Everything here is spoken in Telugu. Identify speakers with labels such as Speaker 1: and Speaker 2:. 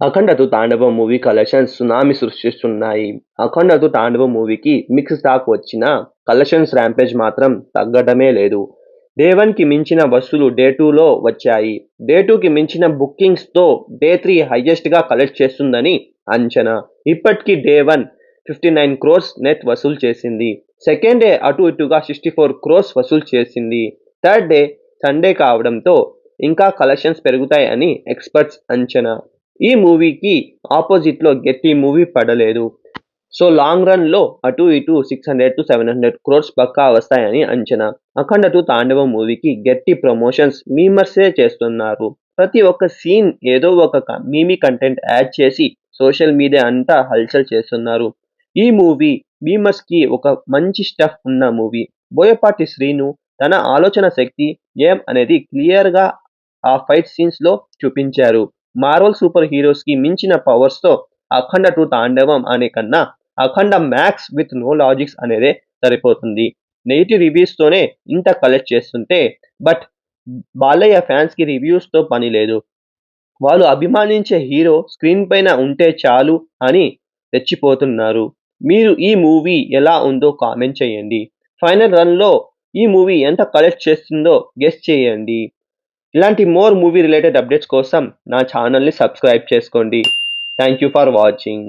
Speaker 1: అఖండ 2 తాండవం మూవీ కలెక్షన్స్ సునామీ సృష్టిస్తున్నాయి. అఖండ 2 తాండవం మూవీకి మిక్స్డ్ టాక్ వచ్చినా కలెక్షన్స్ ర్యాంపేజ్ మాత్రం తగ్గడమే లేదు. డే 1కి మించిన వసూలు డే 2లో వచ్చాయి. డే 2కి మించిన బుకింగ్స్తో డే 3 హైయెస్ట్గా కలెక్ట్ చేస్తుందని అంచనా. ఇప్పటికీ డే 1 59 crores నెట్ వసూలు చేసింది. సెకండ్ డే అటు ఇటుగా 64 crores వసూలు చేసింది. థర్డ్ డే సండే కావడంతో ఇంకా కలెక్షన్స్ పెరుగుతాయని ఎక్స్పర్ట్స్ అంచనా. ఈ మూవీకి ఆపోజిట్లో గట్టి మూవీ పడలేదు. సో లాంగ్ రన్లో అటు ఇటు 600 to 700 crores పక్కా వస్తాయని అంచనా. అఖండ 2 తాండవం మూవీకి గట్టి ప్రమోషన్స్ మీమర్సే చేస్తున్నారు. ప్రతి ఒక్క సీన్ ఏదో ఒక మీమీ కంటెంట్ యాడ్ చేసి సోషల్ మీడియా అంతా హల్చల్ చేస్తున్నారు. ఈ మూవీ మీమర్స్కి ఒక మంచి స్టఫ్ ఉన్న మూవీ. బోయపాటి శ్రీను తన ఆలోచన శక్తి ఏం అనేది క్లియర్గా ఆ ఫైట్ సీన్స్లో చూపించారు. మార్వల్ సూపర్ హీరోస్కి మించిన పవర్స్తో అఖండ 2 తాండవం అనే కన్నా అఖండ మ్యాక్స్ విత్ నో లాజిక్స్ అనేదే సరిపోతుంది. నెగిటివ్ రివ్యూస్తోనే ఇంత కలెక్ట్ చేస్తుంటే బట్ బాలయ్య ఫ్యాన్స్కి రివ్యూస్తో పని లేదు. వాళ్ళు అభిమానించే హీరో స్క్రీన్ పైన ఉంటే చాలు అని రెచ్చిపోతున్నారు. మీరు ఈ మూవీ ఎలా ఉందో కామెంట్ చేయండి. ఫైనల్ రన్లో ఈ మూవీ ఎంత కలెక్ట్ చేస్తుందో గెస్ చేయండి. ఇలాంటి మోర్ మూవీ రిలేటెడ్ అప్డేట్స్ కోసం నా ఛానల్ని సబ్స్క్రైబ్ చేసుకోండి. Thank you for watching.